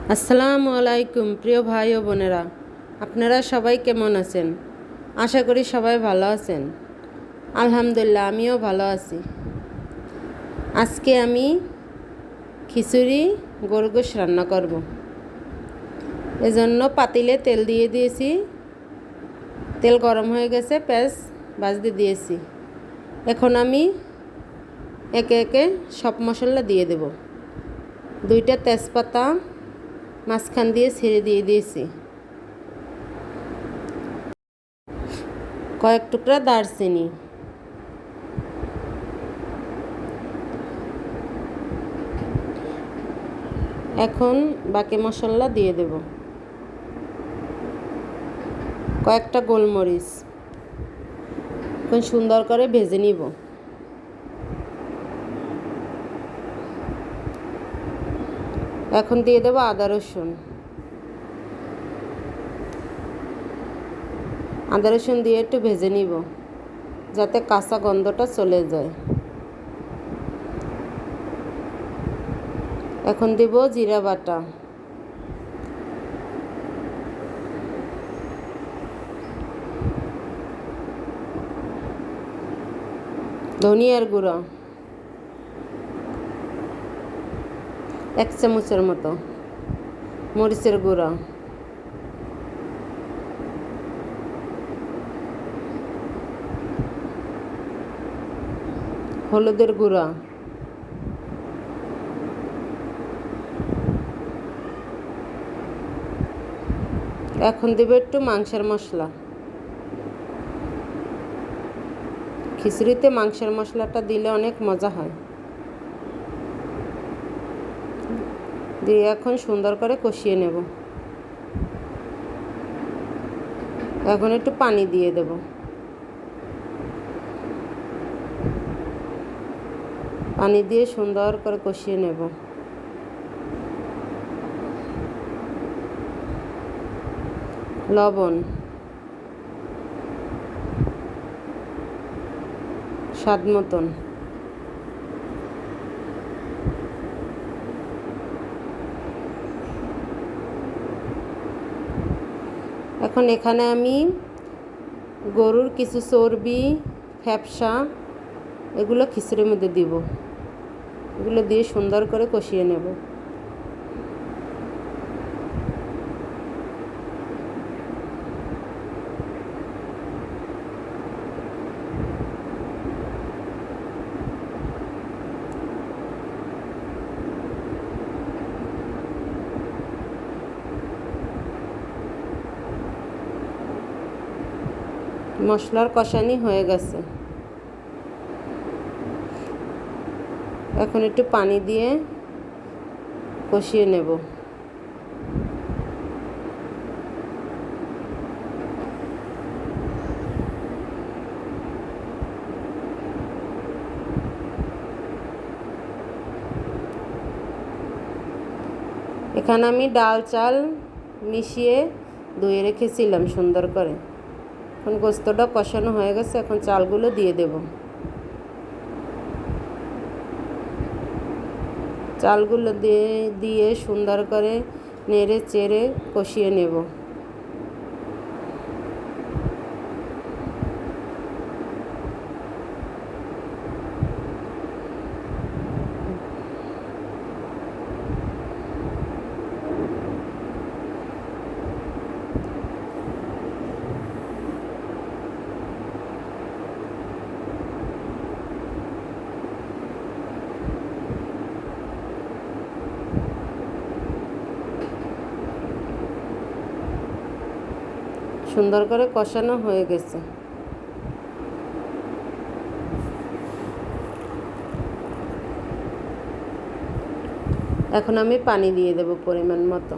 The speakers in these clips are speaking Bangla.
আসসালামু আলাইকুম প্রিয় ভাই ও বোনেরা, আপনারা সবাই কেমন আছেন? আশা করি সবাই ভালো আছেন। আলহামদুলিল্লাহ, আমিও ভালো আছি। আজকে আমি খিচুড়ি গরুর গোশ রান্না করব। এজন্য পাতিলে তেল দিয়ে দিয়েছি। তেল গরম হয়ে গেছে, পেঁয়াজ ভাজতে দিয়েছি। এখন আমি একে একে সব মশলা দিয়ে দেব। 2টা তেজপাতা মাঝখান দিয়ে ছিঁড়ে দিয়ে দিয়েছি। কয়েক টুকরা দারচিনি, এখন বাকি মশলা দিয়ে দেব। কয়েকটা গোলমরিচ এখন সুন্দর করে ভেজে নিব। এখন দিয়ে দেব আদা রসুন। আদা রসুন দিয়ে একটু ভেজে নিব যাতে কাঁচা গন্ধটা চলে যায়। এখন দেব জিরা বাটা, ধনিয়ার গুঁড়ো 1 চামচের মতো, মরিচের গুঁড়া, হলুদের গুঁড়া, এখন দেব একটু মাংসের মশলা। খিচুড়িতে মাংসের মশলাটা দিলে অনেক মজা হয়। দিয়ে এখন সুন্দর করে কষিয়ে নেব। এখন একটু পানি দিয়ে দেব। পানি দিয়ে সুন্দর করে কষিয়ে নেব। লবণ স্বাদ মতন, এখন এখানে আমি গরুর কিছু চর্বি, ফ্যাপসা এগুলো খিচুড়ির মধ্যে দিব। এগুলো দিয়ে সুন্দর করে কষিয়ে নেব। মশলার কষানি হয়ে গেছে। এখন একটু পানি দিয়ে কষিয়ে নেব। এখানে আমি ডাল চাল মিশিয়ে ধুয়ে রেখেছিলাম সুন্দর করে। এখন গোস্তটা কষানো হয়ে গেছে, এখন চালগুলো দিয়ে দেব। চালগুলো দিয়ে সুন্দর করে নেড়ে চেড়ে কষিয়ে নেব। সুন্দর করে কষানো হয়ে গেছে। এখন আমি পানি দিয়ে দেব পরিমাণ মতো।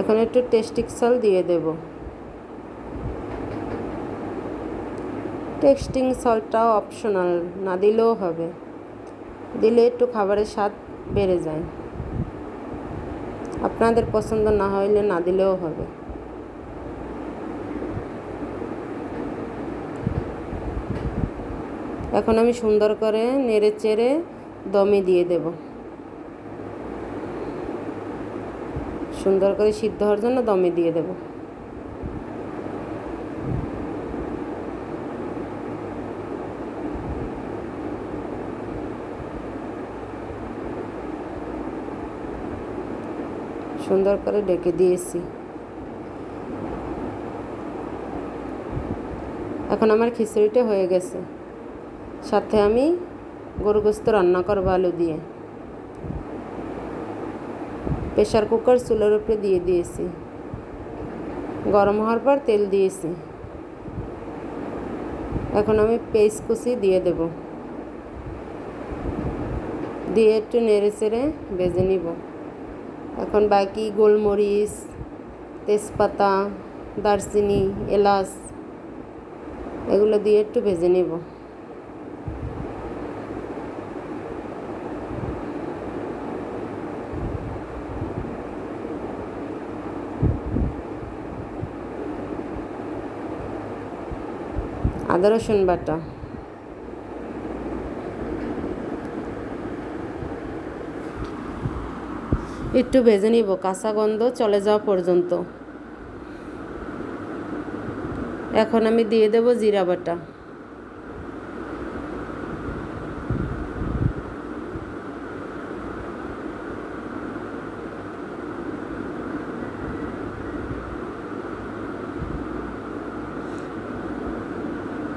এখন একটু টেস্টিক সল্ট দিয়ে দেব। টেস্টিং সল্টটাও অপশনাল, না দিলেও হবে, দিলে একটু খাবারের স্বাদ বেড়ে যায়। আপনাদের পছন্দ না হইলে না দিলেও হবে। এখন আমি সুন্দর করে নেড়ে চেড়ে দমে দিয়ে দেব। সুন্দর করে সিদ্ধ হওয়ার জন্য দমে দিয়ে দেব। সুন্দর করে ঢেকে দিয়েছি। এখন আমার খিচুড়িটা হয়ে গেছে। সাথে আমি গরু গোশত রান্না করব আলু দিয়ে। প্রেশার কুকার চুলার উপরে দিয়ে দিয়েছি। গরম হওয়ার পর তেল দিয়েছি। এখন আমি পেঁয়াজ কুচি দিয়ে দেব, দিয়ে একটু নেড়ে চেড়ে ভেজে নিব। এখন বাকি গোলমরিচ, তেজপাতা, দারচিনি, এলাচ এগুলো দিয়ে একটু ভেজে নিব। আদা রসুন বাটা, একটু ভেজে নিব কাঁচা গন্ধ চলে যাওয়া পর্যন্ত। এখন আমি দিয়ে দেব জিরা বাটা।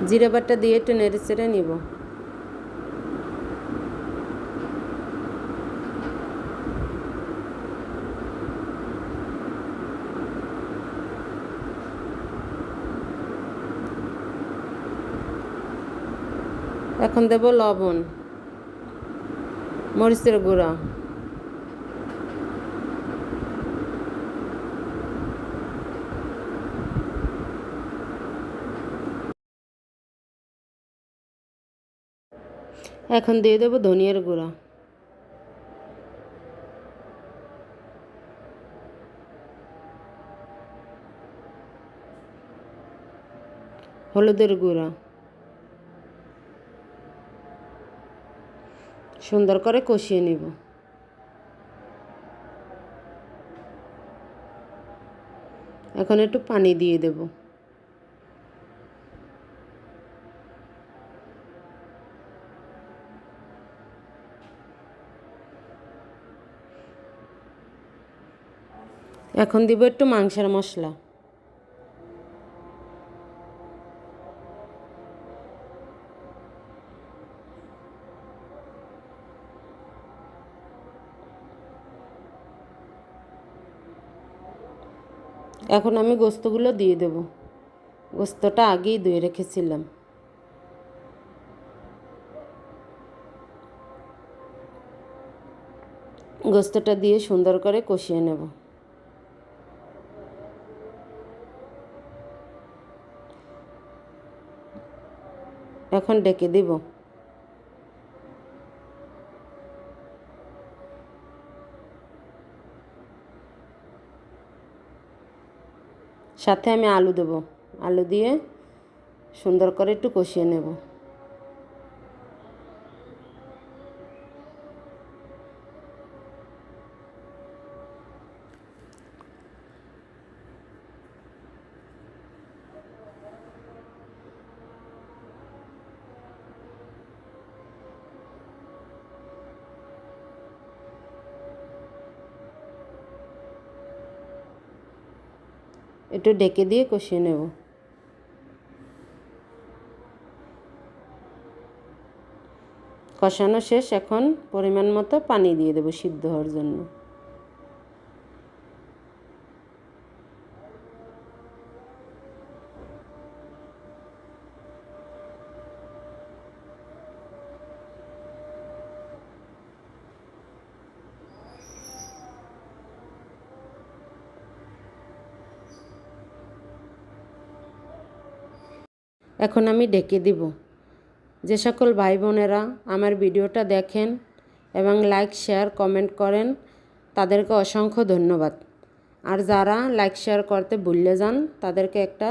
জিরা বাটা দিয়ে একটু নেড়ে চেড়ে নিব। এখন দেব লবণ, মরিচের গুঁড়া, এখন দিয়ে দেব ধনিয়ার গুঁড়া, হলুদের গুঁড়া। সুন্দর করে কষিয়ে নিব। এখন একটু পানি দিয়ে দেব। এখন দিব একটু মাংসের মশলা। এখন আমি গোস্তগুলো দিয়ে দেব। গোস্তটা আগেই ধুয়ে রেখেছিলাম। গোস্তটা দিয়ে সুন্দর করে কষিয়ে নেব। এখন ডেকে দেব। সাথে আমি আলু দেব। আলু দিয়ে সুন্দর করে একটু কষিয়ে নেব। একটু ডেকে দিয়ে কষিয়ে নেব। কষানো শেষ। এখন পরিমাণ মতো পানি দিয়ে দেব সিদ্ধ হওয়ার জন্য। এখন আমি ঢেকে দিব। যে সকল ভাই বোনেরা আমার ভিডিওটা দেখেন এবং লাইক শেয়ার কমেন্ট করেন তাদেরকে অসংখ্য ধন্যবাদ। আর যারা লাইক শেয়ার করতে ভুলে যান তাদেরকে একটা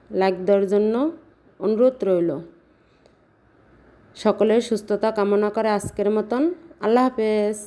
লাইক দেওয়ার জন্য অনুরোধ রইল। সকলের সুস্থতা কামনা করে আজকের মতন আল্লাহ হাফেজ।